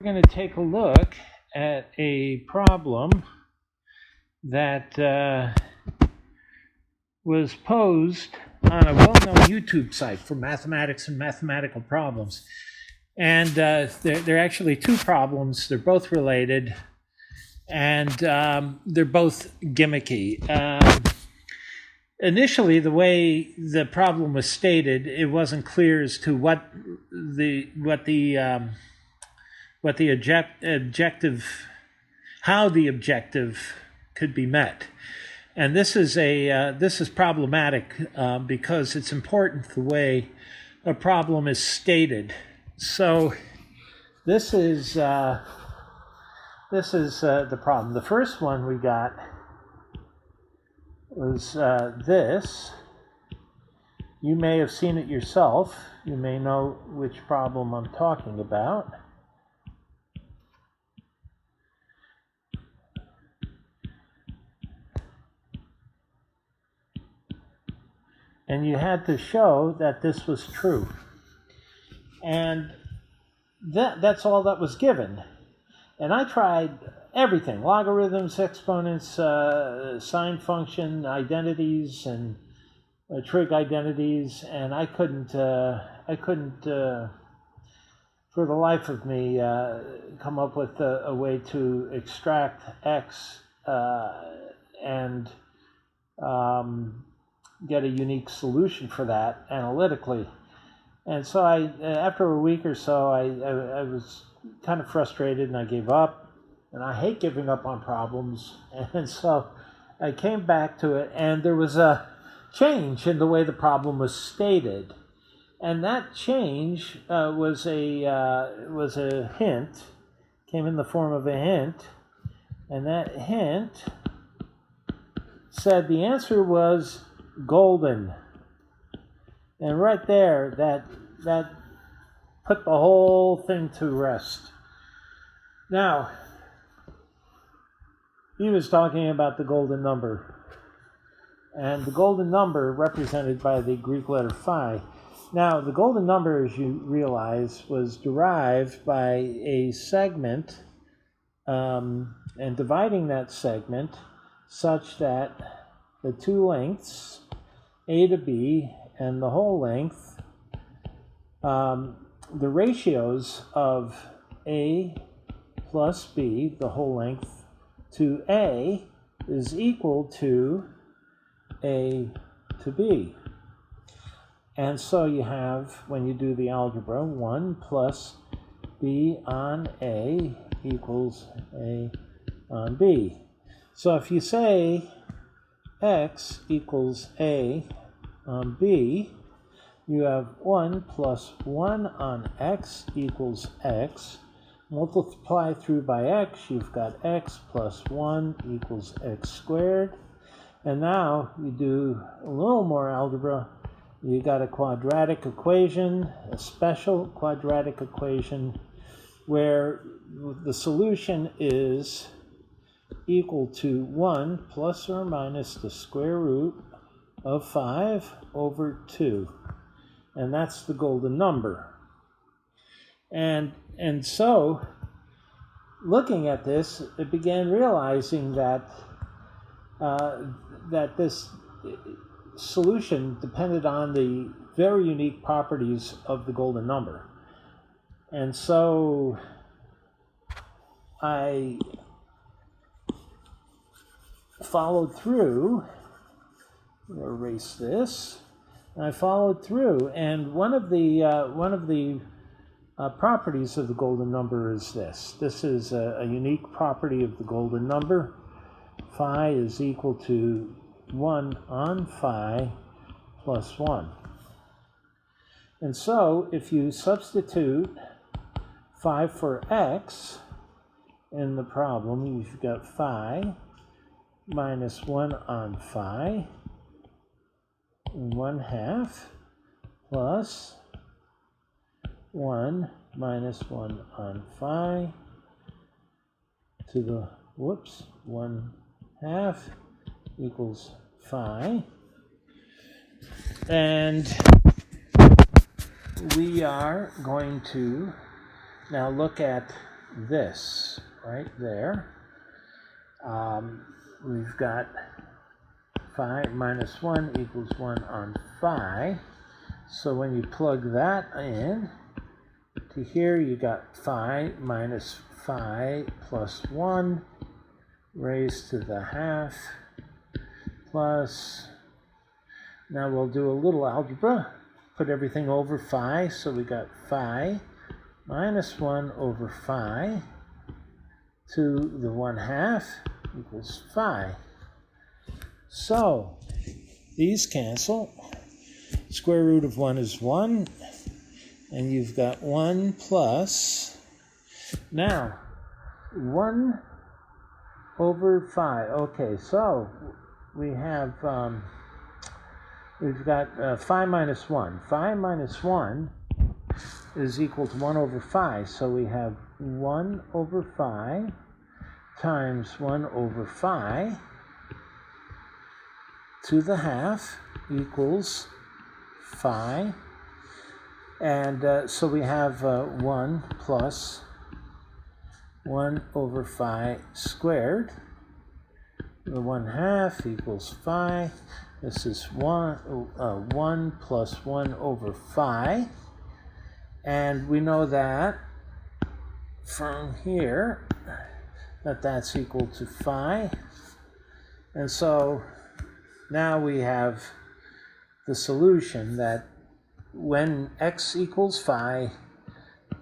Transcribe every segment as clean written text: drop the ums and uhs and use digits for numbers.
We're going to take a look at a problem that was posed on a well-known YouTube site for mathematics and mathematical problems. And there are actually two problems. They're both related, and they're both gimmicky. Initially, the way the problem was stated, it wasn't clear as to how the objective could be met. And this is problematic because it's important the way a problem is stated. So this is the problem. The first one we got was this. You may have seen it yourself. You may know which problem I'm talking about. And you had to show that this was true. And that's all that was given. And I tried everything: logarithms, exponents, sine function, identities, and trig identities. And I couldn't for the life of me, come up with a way to extract x and get a unique solution for that analytically. And so after a week or so, I was kind of frustrated and I gave up. And I hate giving up on problems. And so I came back to it, and there was a change in the way the problem was stated. And that change was a hint, came in the form of a hint. And that hint said the answer was golden. And right there, that put the whole thing to rest. Now, he was talking about the golden number. And the golden number represented by the Greek letter phi. Now, the golden number, as you realize, was derived by a segment and dividing that segment such that the two lengths, A to B, and the whole length, the ratios of A plus B, the whole length, to A is equal to A to B. And so you have, when you do the algebra, 1 plus B on A equals A on B. So if you say x equals A on B, you have 1 plus 1 on x equals x. Multiply through by x, you've got x plus 1 equals x squared. And now you do a little more algebra. You got a quadratic equation, a special quadratic equation, where the solution is equal to 1 plus or minus the square root of 5 over 2. And that's the golden number. And so, looking at this, it began realizing that that this solution depended on the very unique properties of the golden number. And so I followed through. I'm going to erase this. I followed through, and one of the properties of the golden number is this. This is a unique property of the golden number. Phi is equal to 1 on phi plus 1. And so if you substitute phi for x in the problem, you've got phi minus 1 on phi 1/2 plus 1 minus 1 on phi to the 1/2 equals phi. And we are going to now look at this right there. We've got phi minus 1 equals 1 on phi. So when you plug that in to here, you got phi minus phi plus 1 raised to the half plus, now we'll do a little algebra, put everything over phi, so we got phi minus 1 over phi to the 1/2 equals phi. So these cancel. Square root of 1 is 1, and you've got 1 plus, now 1 over phi. Okay, so we have, we've got phi minus 1. Phi minus 1 is equal to 1 over phi, so we have 1 over phi times 1 over phi to the half equals phi, and so we have 1 plus 1 over phi squared. The 1/2 equals phi. This is 1 plus 1 over phi, and we know that from here that that's equal to phi, and so now we have the solution that when x equals phi,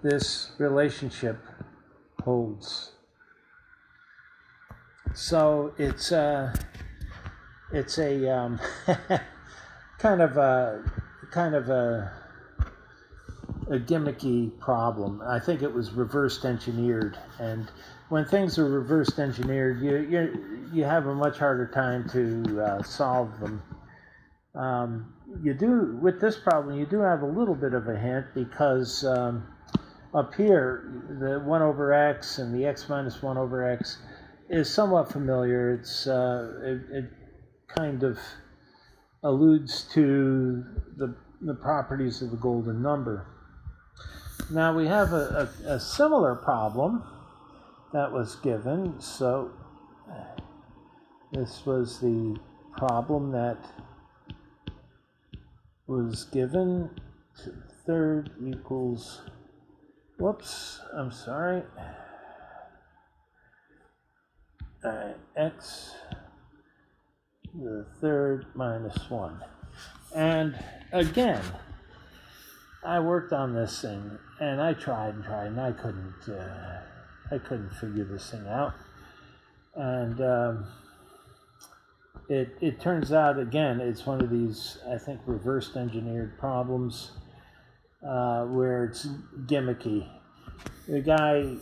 this relationship holds. So it's a kind of a gimmicky problem. I think it was reversed engineered, and when things are reversed engineered, you have a much harder time to solve them. You do, with this problem, you do have a little bit of a hint, because up here, the 1 over x and the x minus 1 over x is somewhat familiar. It's it kind of alludes to the properties of the golden number. Now we have a similar problem that was given. So this was the problem that was given. To the third equals, whoops, I'm sorry, x to the third minus 1. And again, I worked on this thing, and I tried, and I couldn't figure this thing out. And it turns out, again, it's one of these, I think, reversed engineered problems where it's gimmicky. The guy,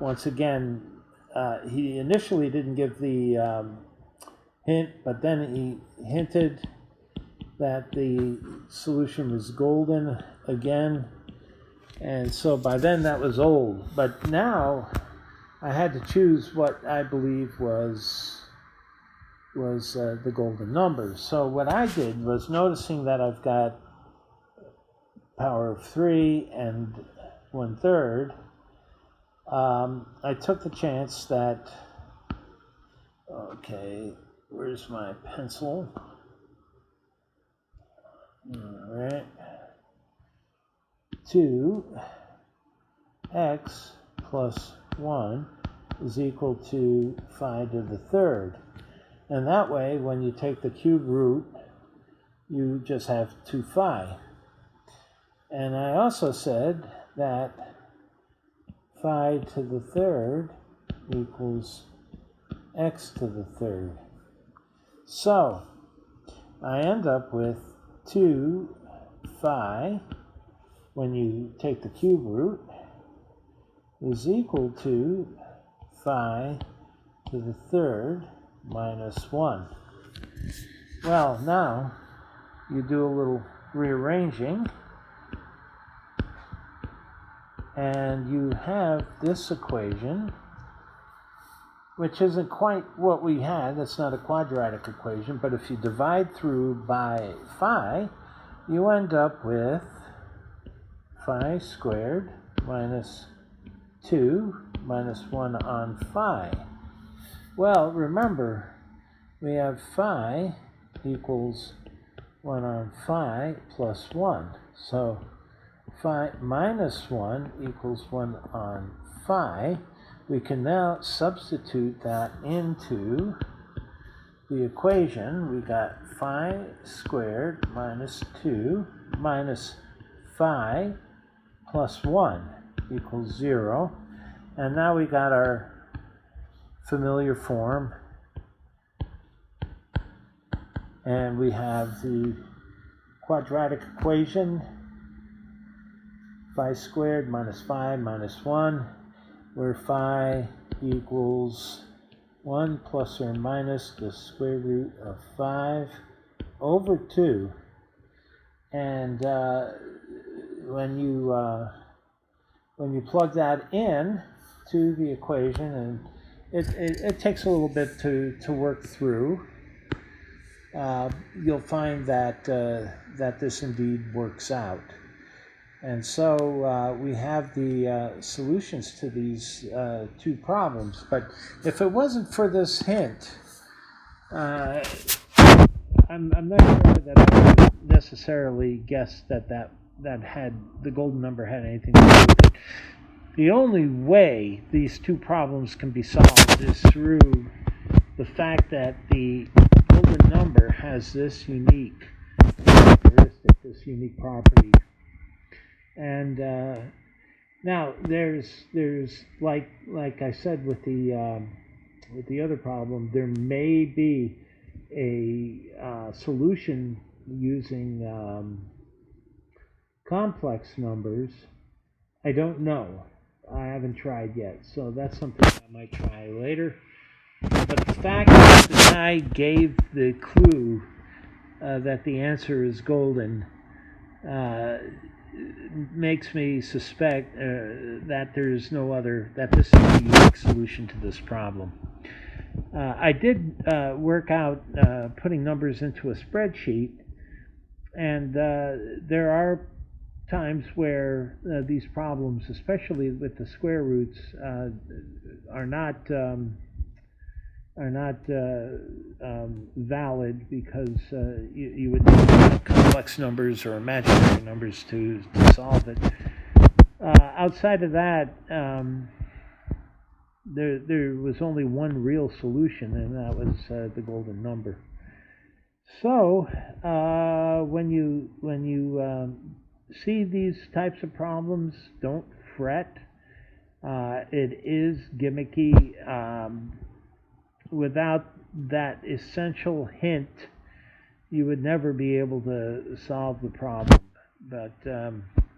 once again, he initially didn't give the hint, but then he hinted that the solution was golden again, and so by then that was old. But now I had to choose what I believe was the golden number. So what I did was, noticing that I've got power of 3 and 1/3, I took the chance that, okay, where's my pencil? All right, 2x plus 1 is equal to phi to the third. And that way, when you take the cube root, you just have 2 phi. And I also said that phi to the third equals x to the third. So I end up with 2 phi, when you take the cube root, is equal to phi to the third minus 1. Well, now you do a little rearranging, and you have this equation, which isn't quite what we had. It's not a quadratic equation, but if you divide through by phi, you end up with phi squared minus 2 minus 1 on phi. Well, remember, we have phi equals 1 on phi plus 1. So phi minus 1 equals 1 on phi. We can now substitute that into the equation. We got phi squared minus 2 minus phi plus 1 equals 0. And now we got our familiar form. And we have the quadratic equation, phi squared minus phi minus 1, where phi equals 1 plus or minus the square root of 5 over 2. And when you plug that in to the equation, and it takes a little bit to work through, you'll find that that this indeed works out. And so we have the solutions to these two problems. But if it wasn't for this hint, I'm not sure that I would necessarily guess that had the golden number had anything to do with it. The only way these two problems can be solved is through the fact that the golden number has this unique characteristic, this unique property. And now there's like I said with the other problem, there may be a solution using complex numbers. I don't know. I haven't tried yet, so that's something I might try later. But the fact that the guy gave the clue that the answer is golden makes me suspect that there's no other, that this is a unique solution to this problem. I did work out putting numbers into a spreadsheet, and there are times where these problems, especially with the square roots, are not valid, because you would need complex numbers or imaginary numbers to solve it. Outside of that, there was only one real solution, and that was the golden number. So when you see these types of problems, don't fret. It is gimmicky. Without that essential hint, you would never be able to solve the problem. But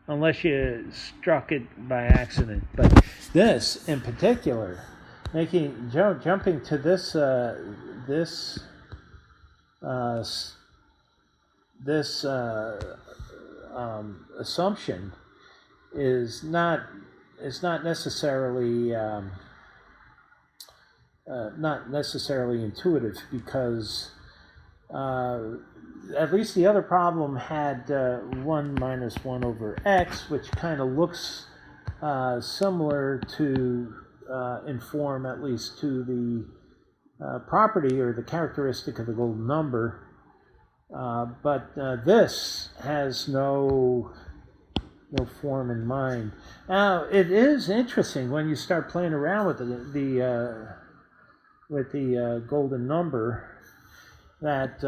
unless you struck it by accident. But this, in particular, jumping to this assumption is not necessarily intuitive, because at least the other problem had 1 minus 1 over x, which kind of looks similar to, in form at least, to the property or the characteristic of the golden number. But this has no form in mind. Now, it is interesting when you start playing around with the golden number, that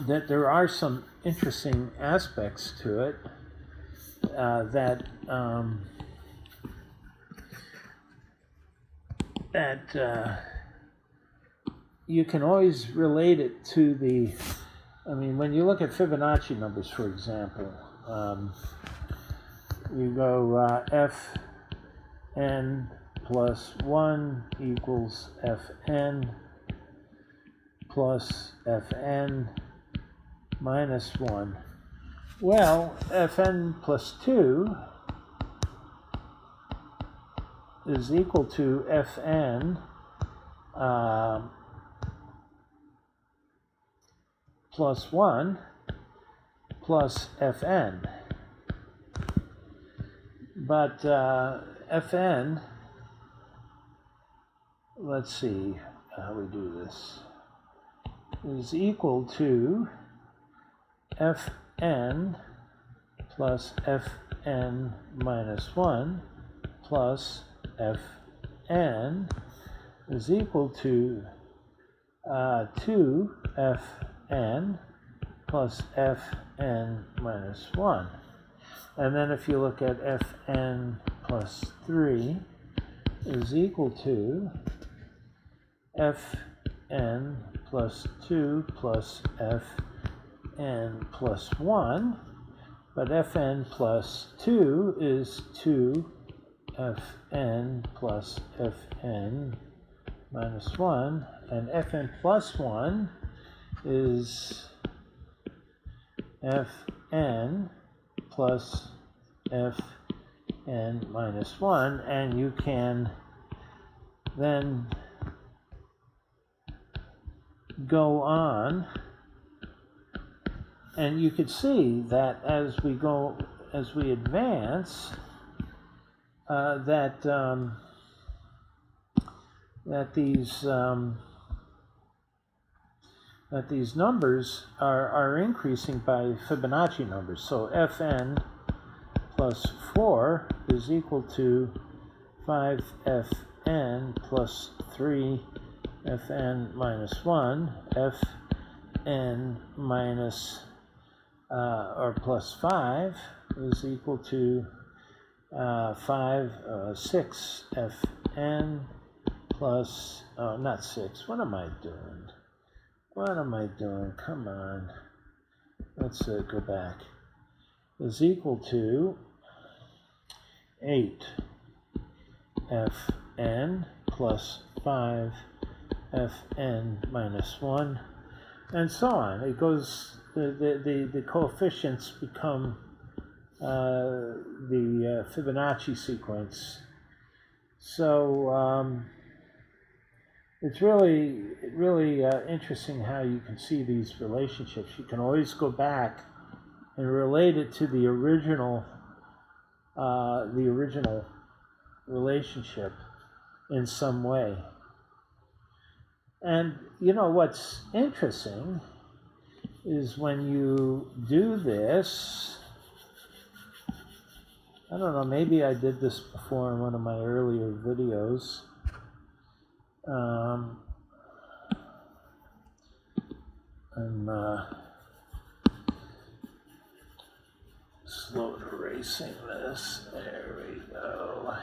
that there are some interesting aspects to it, that you can always relate it to the, I mean, when you look at Fibonacci numbers, for example, you go fn plus 1 equals fn plus fn minus 1. Well, fn plus 2 is equal to fn plus 1 plus fn. But Fn, let's see how we do this, is equal to Fn plus Fn minus 1 plus Fn is equal to 2Fn plus Fn minus 1. And then if you look at Fn plus 3 is equal to Fn plus 2 plus Fn plus 1. But Fn plus 2 is 2Fn plus Fn minus 1. And Fn plus 1 is Fn plus Fn minus 1. And you can then go on, and you could see that as we advance, that these numbers are increasing by Fibonacci numbers. So Fn plus 4 is equal to 5Fn plus 3Fn minus 1, Fn minus or plus 5 is equal to 6Fn plus, not 6, what am I doing? Come on. Let's go back. Is equal to 8Fn plus 5Fn minus 1, and so on. It goes, the coefficients become the Fibonacci sequence. So it's really interesting how you can see these relationships. You can always go back and relate it to the original relationship in some way. And you know what's interesting is when you do this, I don't know, maybe I did this before in one of my earlier videos. I'm slow erasing this. There we go.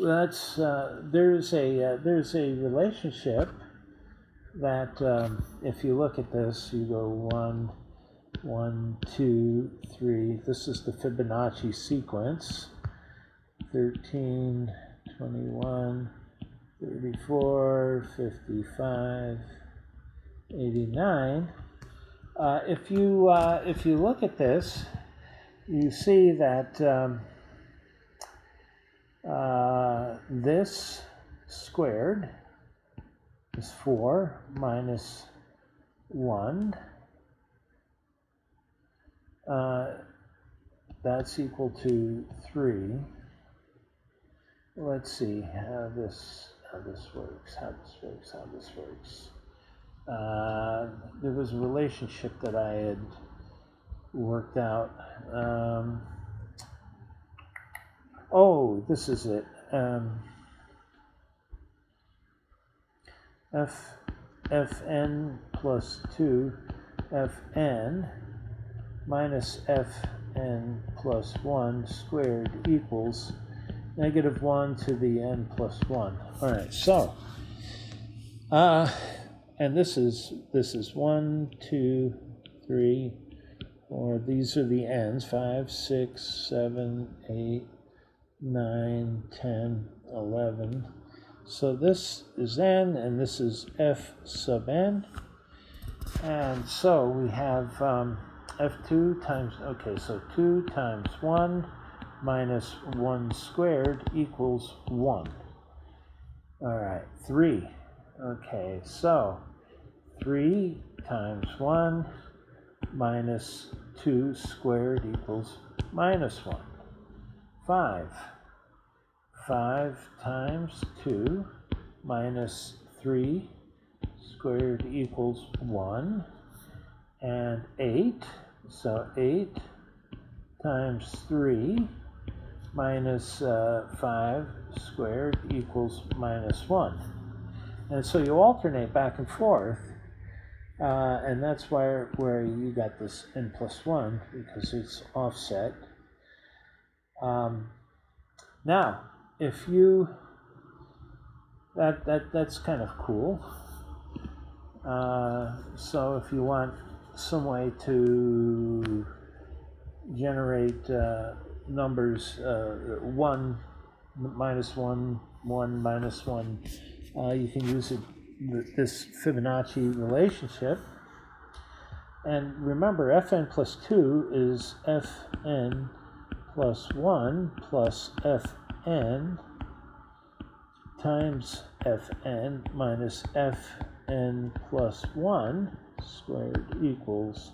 That's there's a relationship that if you look at this, you go 1, 1, 2, 3. This is the Fibonacci sequence. 13, 21, 34, 55, 89. If you look at this, you see that this squared is 4 minus 1. That's equal to 3. Let's see how this works. There was a relationship that I had worked out. Oh, this is it. Fn plus 2 Fn minus Fn plus 1 squared equals -1 to the n plus 1. All right, so and this is 1, 2, 3, 4. These are the n's: 5, 6, 7, 8, 9, 10, 11. So this is n, and this is f sub n. And so we have f2 times, okay, so 2 times 1 minus 1 squared equals 1. All right, 3. Okay, so 3 times 1 minus 2 squared equals -1. 5. 5 times 2 minus 3 squared equals 1. And 8, so 8 times 3 minus 5 squared equals minus 1. And so you alternate back and forth, and that's where you got this n plus 1, because it's offset. Now, if you, that's kind of cool. So if you want some way to generate numbers 1 minus 1, 1 minus 1, you can use this Fibonacci relationship. And remember, fn plus 2 is fn plus 1 plus fn times fn minus fn plus 1 squared equals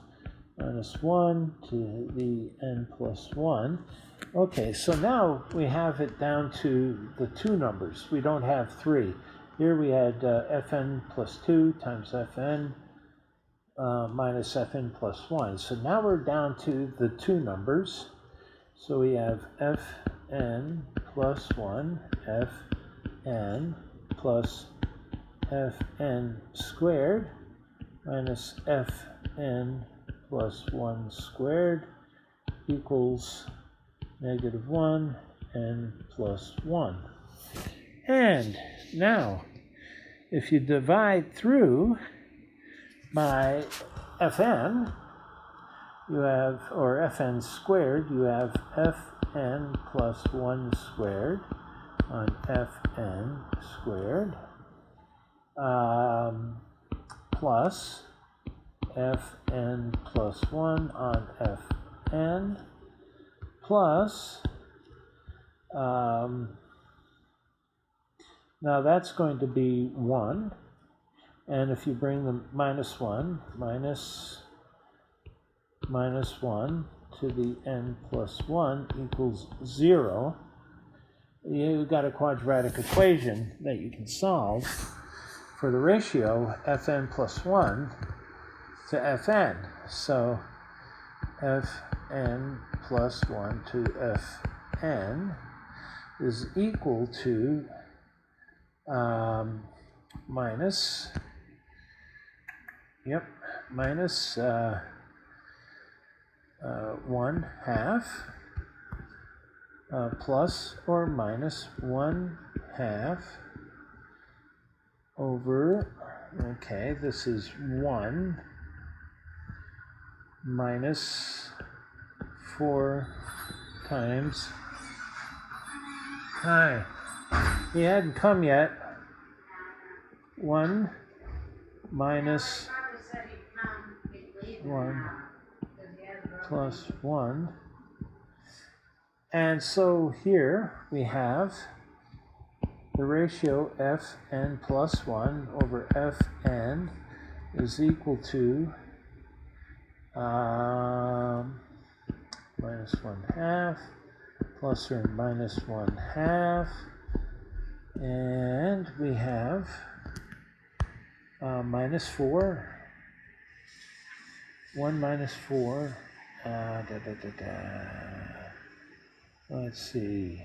minus 1 to the n plus 1. Okay, so now we have it down to the two numbers. We don't have 3. Here we had fn plus 2 times fn minus fn plus 1. So now we're down to the two numbers. So we have fn plus 1, fn plus fn squared minus fn plus 1 squared equals negative 1 n plus 1. And now, if you divide through by fn, you have, or fn squared, you have fn plus 1 squared on fn squared plus fn plus 1 on fn plus, now that's going to be 1, and if you bring the minus 1, minus 1 to the n plus 1 equals 0, you've got a quadratic equation that you can solve for the ratio fn plus 1 to fn. So fn plus 1 to fn is equal to minus 1 half plus or minus 1 half over, okay, this is 1 minus 4 times, hi, he hadn't come yet, 1 minus 1 plus 1. And so here we have the ratio fn plus 1 over fn is equal to minus 1 half plus or minus 1 half, and we have minus 4, 1 minus 4, let's see,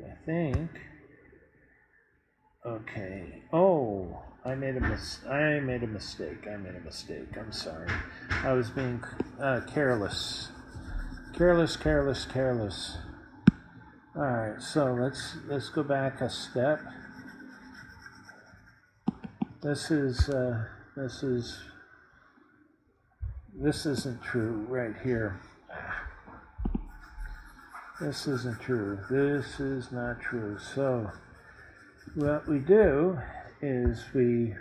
I think, okay, oh, I made a mistake, I'm sorry, I was being careless. All right, so let's go back a step. This isn't true right here. This isn't true. This is not true. So what we do is we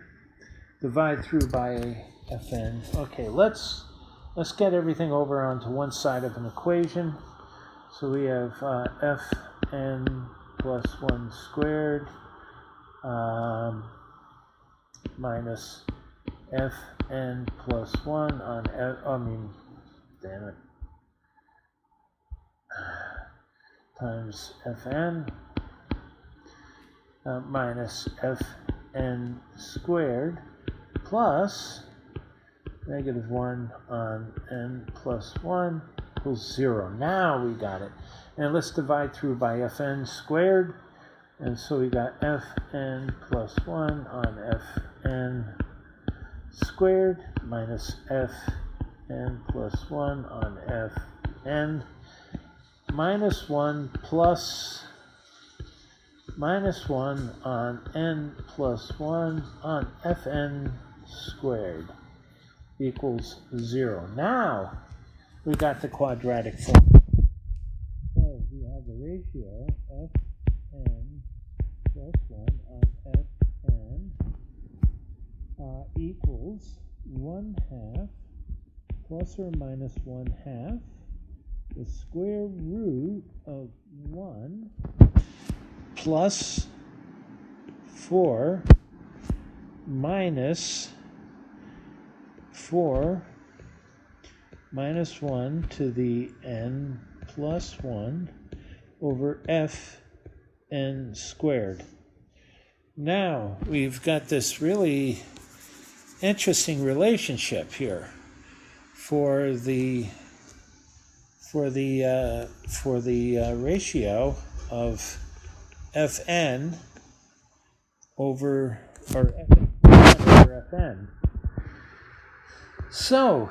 divide through by fn. Okay, let's get everything over onto one side of an equation. So we have fn plus 1 squared minus fn plus 1 on damn it, times fn minus fn squared plus negative 1 on n plus 1 equals 0. Now we got it. And let's divide through by fn squared. And so we got fn plus 1 on fn squared minus fn plus 1 on fn minus 1 plus minus 1 on n plus 1 on fn squared equals 0. Now we got the quadratic form. So we have the ratio fn plus 1 on fn equals 1/2 plus or minus 1/2 the square root of 1 plus 4 minus 4 minus 1 to the n plus 1 over fn squared. Now we've got this really interesting relationship here for the ratio of fn over fn. So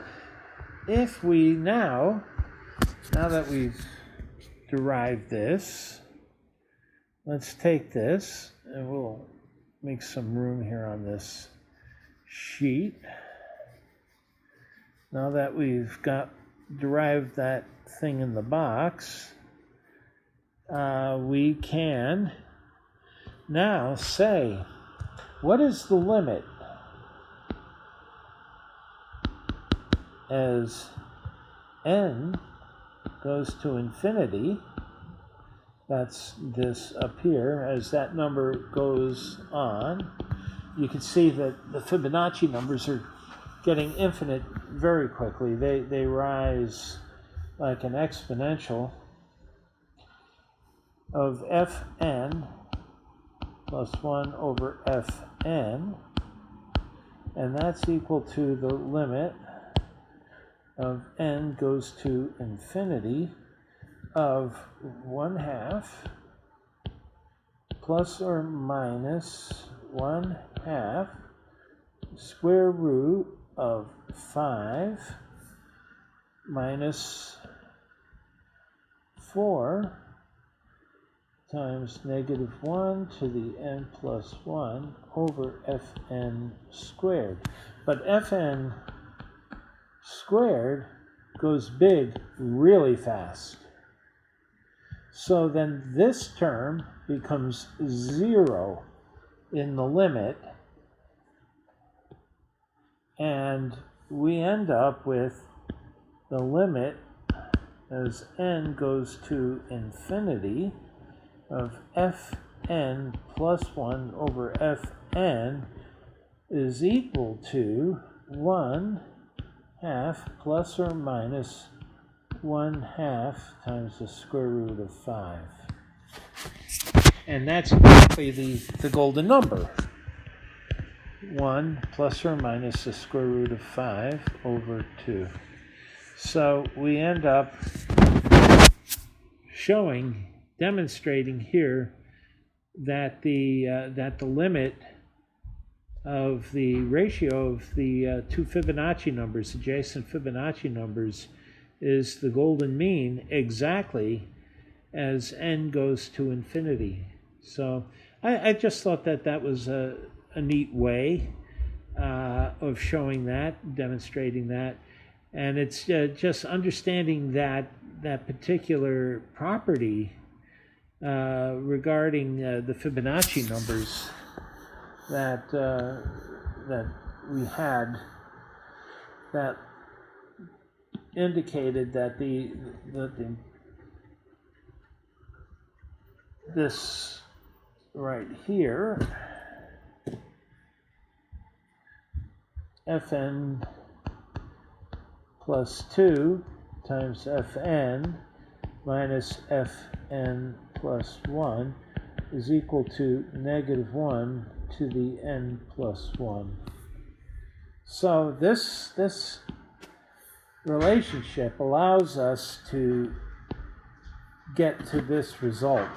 if we now that we've derived this, let's take this and we'll make some room here on this sheet. Now that we've derived that thing in the box, we can now say, what is the limit as n goes to infinity? That's this up here. As that number goes on, you can see that the Fibonacci numbers are getting infinite very quickly. They rise like an exponential of fn plus 1 over fn, and that's equal to the limit of n goes to infinity of 1/2 plus or minus 1/2 square root of 5 minus 4 times negative 1 to the n plus 1 over fn squared. But fn squared goes big really fast. So then this term becomes 0 in the limit, and we end up with the limit as n goes to infinity of fn plus 1 over fn is equal to 1/2 plus or minus 1/2 times the square root of 5. And that's exactly the golden number. 1 plus or minus the square root of 5 over 2. So we end up demonstrating here that the limit of the ratio of the two Fibonacci numbers, adjacent Fibonacci numbers, is the golden mean exactly as n goes to infinity. So I just thought that was a neat way of showing that, demonstrating that. And it's just understanding that particular property regarding the Fibonacci numbers that we had, that indicated that this right here fn plus 2 times fn minus fn plus 1 is equal to negative 1 to the n plus 1. So this relationship allows us to get to this result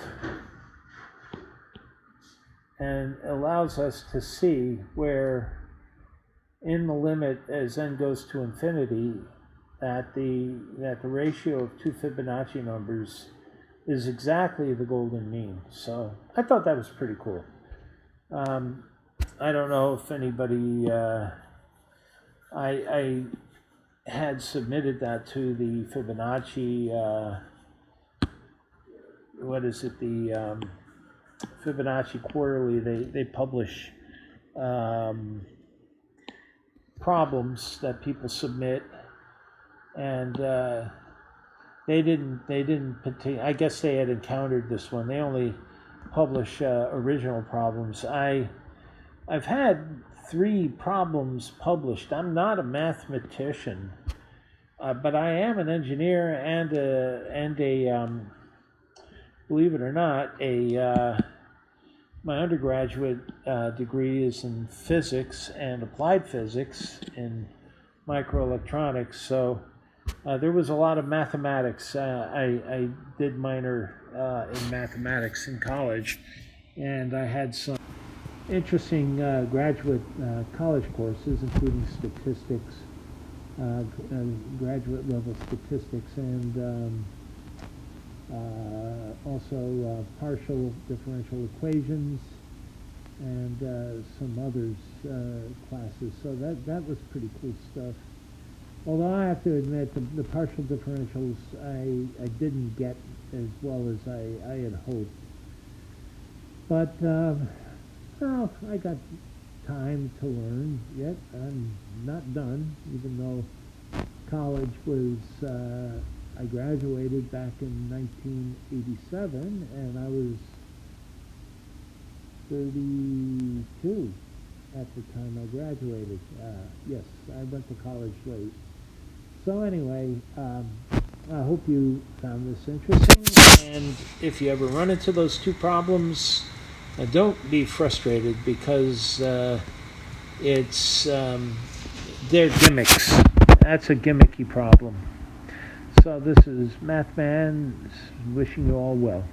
and allows us to see where in the limit as n goes to infinity that the ratio of two Fibonacci numbers is exactly the golden mean. So I thought that was pretty cool. I don't know if anybody, I had submitted that to the Fibonacci, the Fibonacci Quarterly. They publish problems that people submit, and they didn't. I guess they had encountered this one. They only publish original problems. I've had 3 problems published. I'm not a mathematician, but I am an engineer and a believe it or not, my undergraduate degree is in physics and applied physics in microelectronics. So there was a lot of mathematics. I did minor in mathematics in college, and I had some interesting graduate college courses, including statistics, graduate level statistics, and also partial differential equations, and some others classes. So that was pretty cool stuff. Although I have to admit, the partial differentials I didn't get as well as I had hoped. But well, I got time to learn yet. I'm not done, even though college was, I graduated back in 1987, and I was 32 at the time I graduated. Yes, I went to college late. So anyway, I hope you found this interesting, and if you ever run into those 2 problems, don't be frustrated, because it's they're gimmicks. That's a gimmicky problem. So this is Mathman wishing you all well.